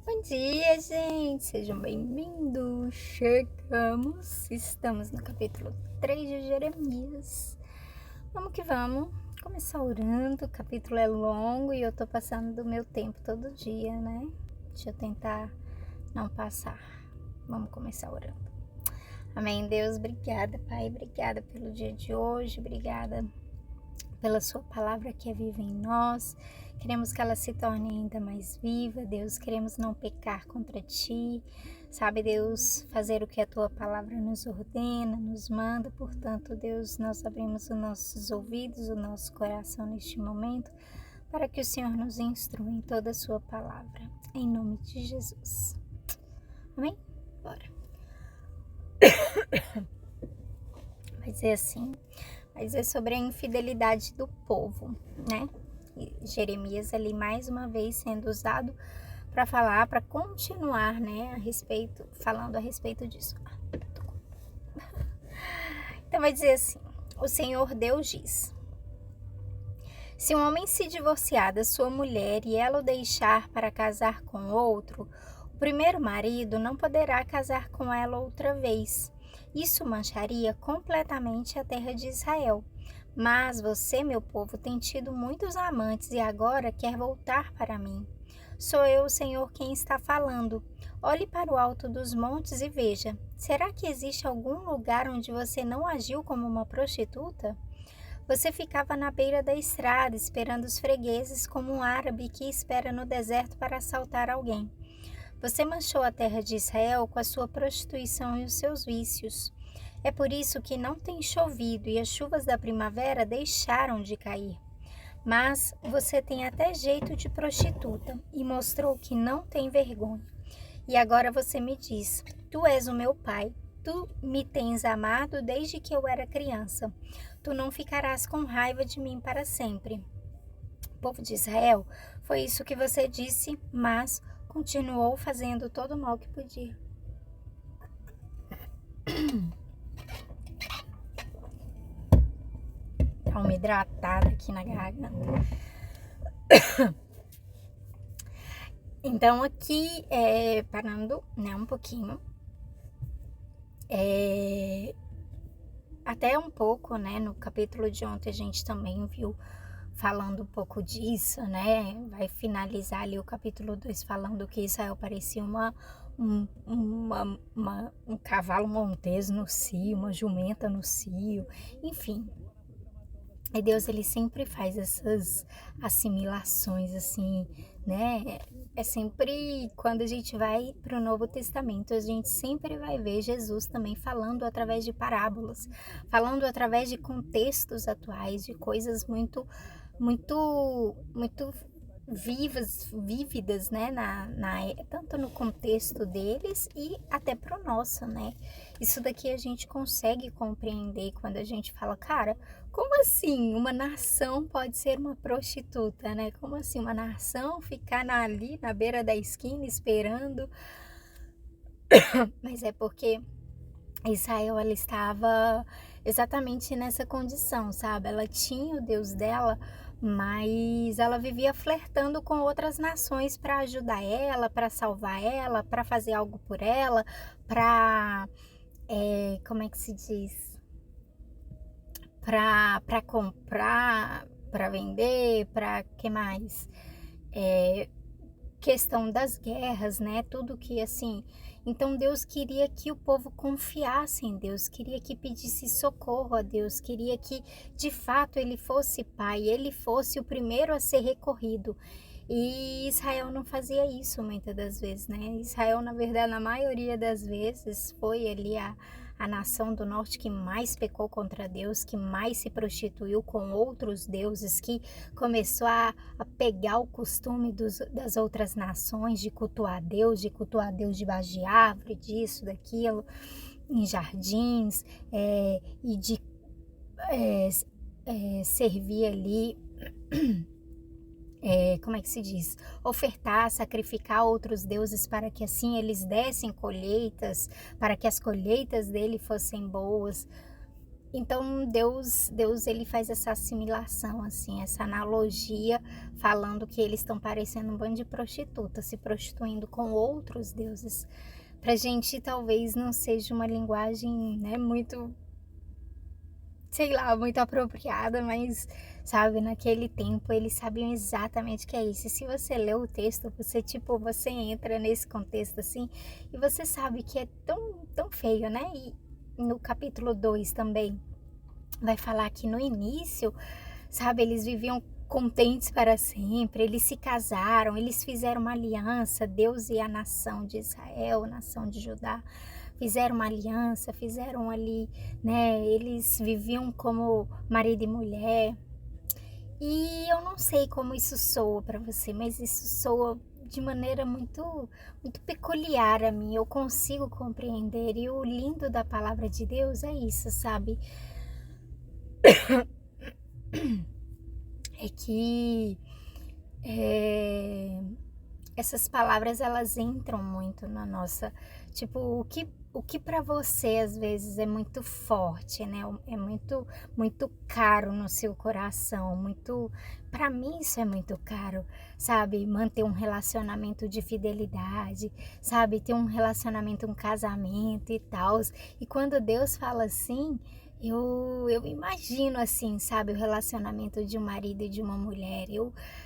Bom dia, gente! Sejam bem-vindos! Estamos no capítulo 3 de Jeremias. Vamos que vamos! Começar orando, o capítulo é longo e eu tô passando do meu tempo todo dia, né? Deixa eu tentar não passar. Vamos começar orando. Amém, Deus, obrigada, Pai, obrigada pelo dia de hoje, obrigada pela sua palavra que é viva em nós. Queremos que ela se torne ainda mais viva, Deus. Queremos não pecar contra ti. Sabe, Deus, fazer o que a tua palavra nos ordena, nos manda. Portanto, Deus, nós abrimos os nossos ouvidos, o nosso coração neste momento, para que o Senhor nos instrua em toda a sua palavra. Em nome de Jesus. Amém? Bora. Vai ser assim. Mas é sobre a infidelidade do povo, né? E Jeremias ali mais uma vez sendo usado para falar, para continuar, né, falando a respeito disso. Então vai dizer assim: o Senhor Deus diz: se um homem se divorciar da sua mulher e ela o deixar para casar com outro, o primeiro marido não poderá casar com ela outra vez. Isso mancharia completamente a terra de Israel. Mas você, meu povo, tem tido muitos amantes e agora quer voltar para mim. Sou eu, o Senhor, quem está falando. Olhe para o alto dos montes e veja. Será que existe algum lugar onde você não agiu como uma prostituta? Você ficava na beira da estrada, esperando os fregueses como um árabe que espera no deserto para assaltar alguém. Você manchou a terra de Israel com a sua prostituição e os seus vícios. É por isso que não tem chovido e as chuvas da primavera deixaram de cair. Mas você tem até jeito de prostituta e mostrou que não tem vergonha. E agora você me diz: tu és o meu pai, tu me tens amado desde que eu era criança. Tu não ficarás com raiva de mim para sempre. Povo de Israel, foi isso que você disse, mas continuou fazendo todo o mal que podia. Dá uma hidratada aqui na garganta. Então aqui, parando, né, um pouquinho, até um pouco, né, no capítulo de ontem a gente também viu falando um pouco disso, né, vai finalizar ali o capítulo 2 falando que Israel parecia um cavalo monteso no cio, uma jumenta no cio, enfim. E Deus, ele sempre faz essas assimilações, assim, né? É sempre, quando a gente vai para o Novo Testamento, a gente sempre vai ver Jesus também falando através de parábolas, falando através de contextos atuais, de coisas muito, muito, muito vívidas, né? Tanto no contexto deles e até pro nosso, né? Isso daqui a gente consegue compreender quando a gente fala, cara, como assim uma nação pode ser uma prostituta, né? Como assim uma nação ficar ali na beira da esquina esperando? Mas é porque Israel, ela estava exatamente nessa condição, sabe? Ela tinha o Deus dela, mas ela vivia flertando com outras nações para ajudar ela, para salvar ela, para fazer algo por ela, para, como é que se diz? Para comprar, para vender, para que mais? Questão das guerras, né? Tudo que assim. Então Deus queria que o povo confiasse em Deus, queria que pedisse socorro a Deus, queria que de fato ele fosse pai, ele fosse o primeiro a ser recorrido. E Israel não fazia isso muitas das vezes, né? Israel, na verdade, na maioria das vezes, foi ali a nação do norte que mais pecou contra Deus, que mais se prostituiu com outros deuses, que começou a pegar o costume das outras nações de cultuar Deus debaixo de árvore, disso, daquilo, em jardins, e de servir ali, como é que se diz? Ofertar, sacrificar outros deuses para que assim eles dessem colheitas, para que as colheitas dele fossem boas. Então Deus ele faz essa assimilação, assim, essa analogia, falando que eles estão parecendo um bando de prostitutas, se prostituindo com outros deuses. Pra gente talvez não seja uma linguagem, né, muito, sei lá, muito apropriada, mas, sabe, naquele tempo eles sabiam exatamente o que é isso. E se você lê o texto, você entra nesse contexto, assim, e você sabe que é tão feio, né? E no capítulo 2 também, vai falar que no início, sabe, eles viviam contentes para sempre, eles se casaram, eles fizeram uma aliança, Deus e a nação de Israel, a nação de Judá, fizeram uma aliança, fizeram ali, né, eles viviam como marido e mulher. E eu não sei como isso soa para você, mas isso soa de maneira muito peculiar a mim. Eu consigo compreender, e o lindo da palavra de Deus é isso, sabe? É que é, essas palavras elas entram muito na nossa, tipo, o que para você às vezes é muito forte, né? É muito caro no seu coração, muito, para mim isso é muito caro, sabe? Manter um relacionamento de fidelidade, sabe? Ter um relacionamento, um casamento e tal. E quando Deus fala assim, eu imagino assim, sabe, o relacionamento de um marido e de uma mulher.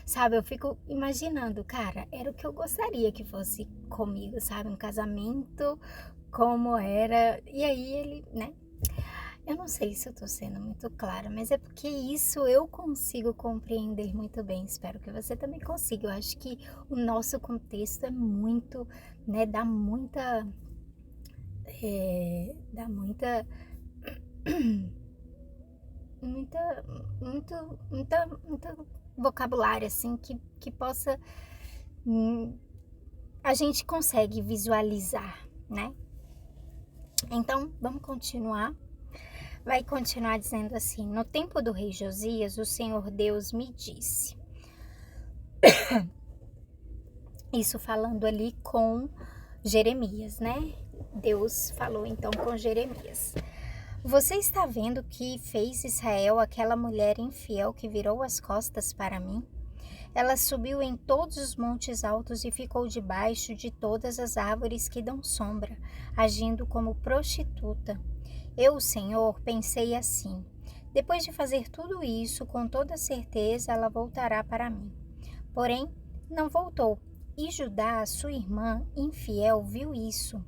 Sabe, eu fico imaginando, cara, era o que eu gostaria que fosse comigo, sabe? Um casamento como era. E aí ele, né? Eu não sei se eu tô sendo muito clara, mas é porque isso eu consigo compreender muito bem. Espero que você também consiga. Eu acho que o nosso contexto é muito, né? Dá muita, muita vocabulário assim que possa a gente consegue visualizar, né? Então, vamos continuar. Vai continuar dizendo assim: no tempo do rei Josias, o Senhor Deus me disse. Isso falando ali com Jeremias, né? Deus falou então com Jeremias. Você está vendo que fez Israel aquela mulher infiel que virou as costas para mim? Ela subiu em todos os montes altos e ficou debaixo de todas as árvores que dão sombra, agindo como prostituta. Eu, Senhor, pensei assim: depois de fazer tudo isso, com toda certeza ela voltará para mim. Porém, não voltou. E Judá, sua irmã infiel, viu isso.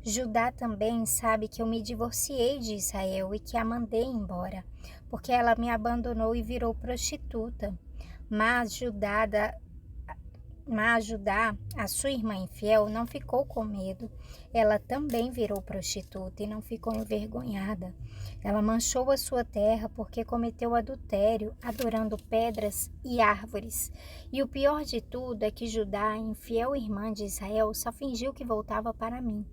Judá também sabe que eu me divorciei de Israel e que a mandei embora, porque ela me abandonou e virou prostituta. Mas Judá, a sua irmã infiel, não ficou com medo. Ela também virou prostituta e não ficou envergonhada. Ela manchou a sua terra porque cometeu adultério, adorando pedras e árvores. E o pior de tudo é que Judá, a infiel irmã de Israel, só fingiu que voltava para mim.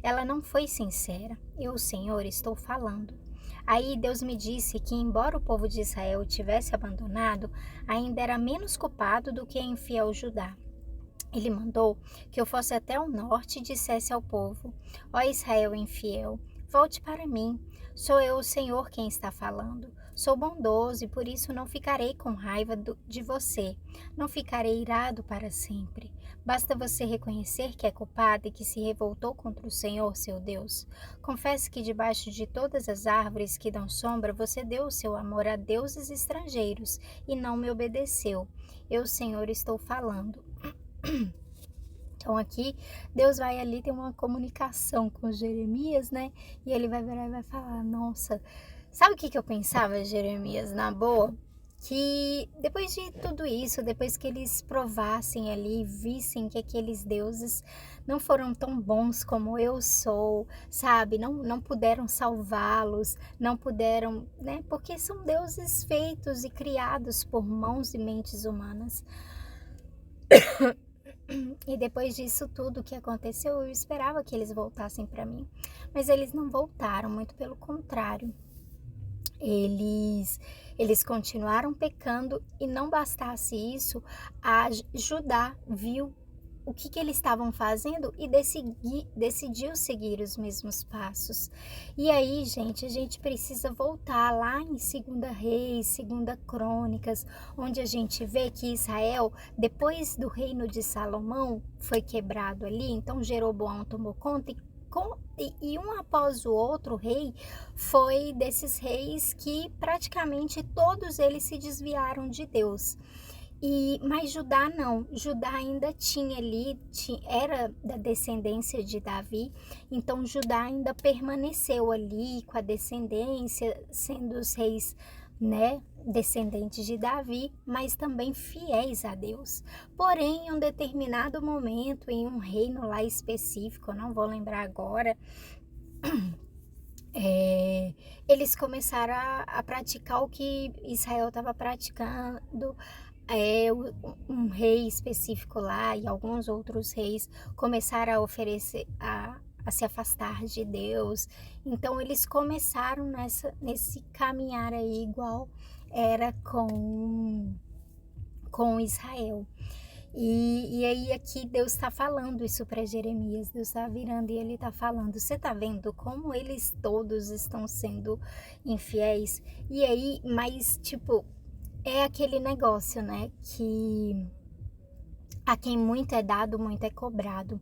Ela não foi sincera. Eu, Senhor, estou falando. Aí Deus me disse que, embora o povo de Israel o tivesse abandonado, ainda era menos culpado do que a infiel Judá. Ele mandou que eu fosse até o norte e dissesse ao povo: Ó Israel infiel, volte para mim. Sou eu, o Senhor, quem está falando. Sou bondoso e por isso não ficarei com raiva de você. Não ficarei irado para sempre. Basta você reconhecer que é culpada e que se revoltou contra o Senhor, seu Deus. Confesse que debaixo de todas as árvores que dão sombra, você deu o seu amor a deuses estrangeiros e não me obedeceu. Eu, Senhor, estou falando. Então aqui Deus vai ali ter uma comunicação com Jeremias, né? E ele vai virar e vai falar: nossa, sabe o que eu pensava, Jeremias, na boa? Que depois de tudo isso, depois que eles provassem ali, vissem que aqueles deuses não foram tão bons como eu sou, sabe? Não puderam salvá-los, não puderam, né? Porque são deuses feitos e criados por mãos e mentes humanas. E depois disso tudo que aconteceu, eu esperava que eles voltassem para mim, mas eles não voltaram, muito pelo contrário. Eles continuaram pecando e não bastasse isso, a Judá viu o que eles estavam fazendo e decidiu seguir os mesmos passos. E aí, gente, a gente precisa voltar lá em 2 Reis, 2 Crônicas, onde a gente vê que Israel, depois do reino de Salomão, foi quebrado ali, então Jeroboão tomou conta e um após o outro rei foi desses reis que praticamente todos eles se desviaram de Deus. Mas Judá não, Judá ainda tinha ali, era da descendência de Davi, então Judá ainda permaneceu ali com a descendência, sendo os reis, né, descendentes de Davi, mas também fiéis a Deus. Porém, em um determinado momento, em um reino lá específico, eu não vou lembrar agora, eles começaram a praticar o que Israel estava praticando. Um rei específico lá e alguns outros reis começaram a oferecer, a se afastar de Deus. Então eles começaram nesse caminhar aí igual era com Israel. E aí aqui Deus está falando isso para Jeremias, Deus está virando e ele está falando, você está vendo como eles todos estão sendo infiéis? E aí, mas tipo, é aquele negócio, né, que a quem muito é dado, muito é cobrado,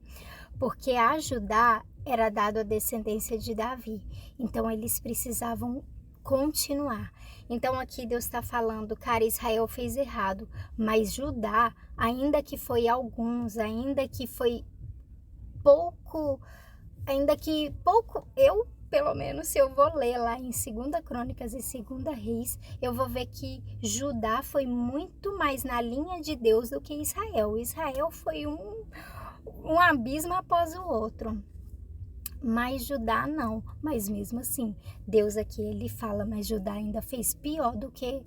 porque a Judá era dado a descendência de Davi, então eles precisavam continuar. Então aqui Deus está falando, cara, Israel fez errado, mas Judá, ainda que foi alguns, ainda que pouco, eu pelo menos, se eu vou ler lá em 2 Crônicas e 2 Reis, eu vou ver que Judá foi muito mais na linha de Deus do que Israel. Israel foi um abismo após o outro. Mas Judá não. Mas mesmo assim, Deus aqui ele fala, mas Judá ainda fez pior do que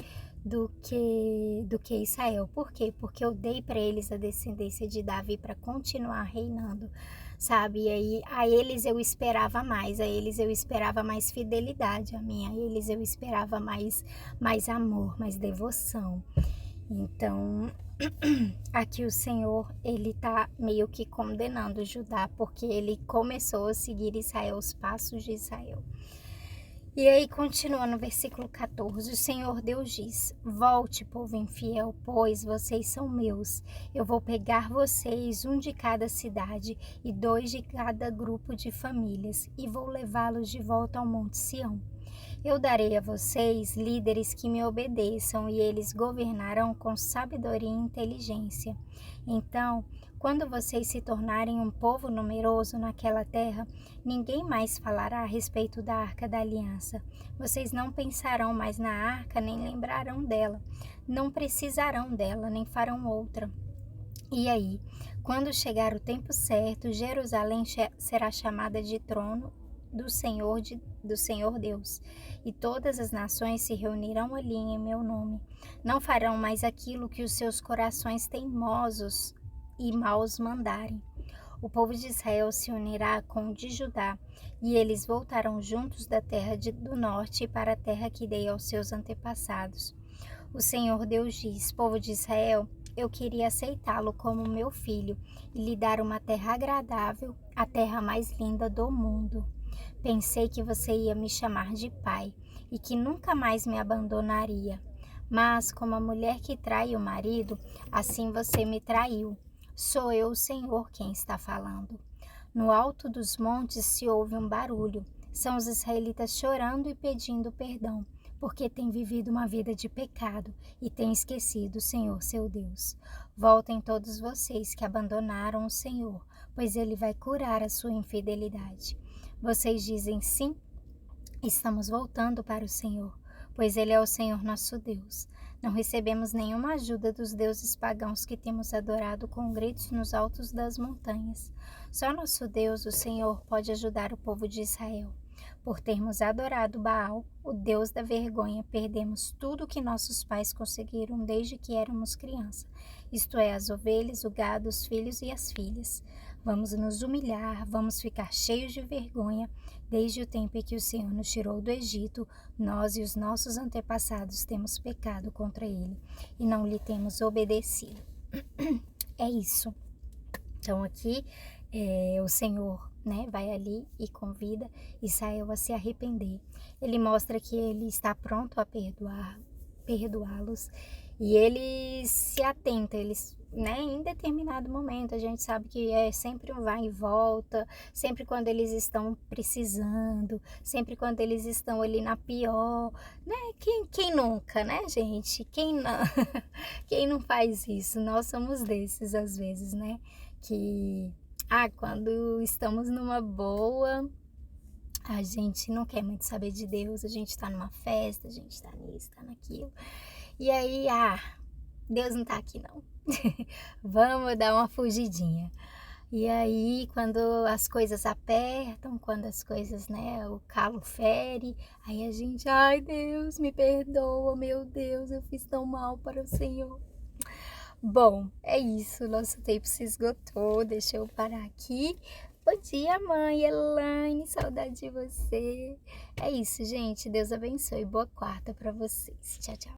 Israel. Por quê? Porque eu dei para eles a descendência de Davi para continuar reinando, sabe? E aí a eles eu esperava mais, a eles eu esperava mais fidelidade, a eles eu esperava mais amor, mais devoção. Então, aqui o Senhor, ele tá meio que condenando Judá, porque ele começou a seguir Israel, os passos de Israel. E aí continua no versículo 14, o Senhor Deus diz, volte, povo infiel, pois vocês são meus. Eu vou pegar vocês, um de cada cidade e 2 de cada grupo de famílias, e vou levá-los de volta ao Monte Sião. Eu darei a vocês líderes que me obedeçam e eles governarão com sabedoria e inteligência. Então, quando vocês se tornarem um povo numeroso naquela terra, ninguém mais falará a respeito da Arca da Aliança. Vocês não pensarão mais na arca, nem lembrarão dela. Não precisarão dela, nem farão outra. E aí, quando chegar o tempo certo, Jerusalém será chamada de trono do Senhor Deus, e todas as nações se reunirão ali em meu nome. Não farão mais aquilo que os seus corações teimosos e maus mandarem. O povo de Israel se unirá com o de Judá, e eles voltarão juntos da terra do norte para a terra que dei aos seus antepassados. O Senhor Deus diz, povo de Israel, eu queria aceitá-lo como meu filho e lhe dar uma terra agradável, a terra mais linda do mundo. Pensei que você ia me chamar de pai e que nunca mais me abandonaria. Mas, como a mulher que trai o marido, assim você me traiu. Sou eu, o Senhor, quem está falando. No alto dos montes se ouve um barulho. São os israelitas chorando e pedindo perdão, porque têm vivido uma vida de pecado e têm esquecido o Senhor, seu Deus. Voltem todos vocês que abandonaram o Senhor, pois Ele vai curar a sua infidelidade. Vocês dizem sim? Estamos voltando para o Senhor, pois Ele é o Senhor nosso Deus. Não recebemos nenhuma ajuda dos deuses pagãos que temos adorado com gritos nos altos das montanhas. Só nosso Deus, o Senhor, pode ajudar o povo de Israel. Por termos adorado Baal, o Deus da vergonha, perdemos tudo o que nossos pais conseguiram desde que éramos crianças, isto é, as ovelhas, o gado, os filhos e as filhas. Vamos nos humilhar, vamos ficar cheios de vergonha. Desde o tempo em que o Senhor nos tirou do Egito, nós e os nossos antepassados temos pecado contra Ele e não lhe temos obedecido. É isso. Então aqui o Senhor, né, vai ali e convida Israel a se arrepender. Ele mostra que ele está pronto a perdoá-los e ele se atenta, né, em determinado momento, a gente sabe que é sempre um vai e volta, sempre quando eles estão precisando, sempre quando eles estão ali na pior, né, quem nunca, né, gente? Quem não, quem não faz isso? Nós somos desses às vezes, né, que quando estamos numa boa, a gente não quer muito saber de Deus, a gente tá numa festa, a gente tá nisso, tá naquilo. E aí, Deus não tá aqui não. Vamos dar uma fugidinha. E aí, quando as coisas apertam, quando as coisas, né, o calo fere, aí a gente, ai Deus, me perdoa, meu Deus, eu fiz tão mal para o Senhor. Bom, é isso, nosso tempo se esgotou, deixa eu parar aqui. Bom dia, mãe Elaine, saudade de você. É isso, gente, Deus abençoe, boa quarta para vocês. Tchau, tchau.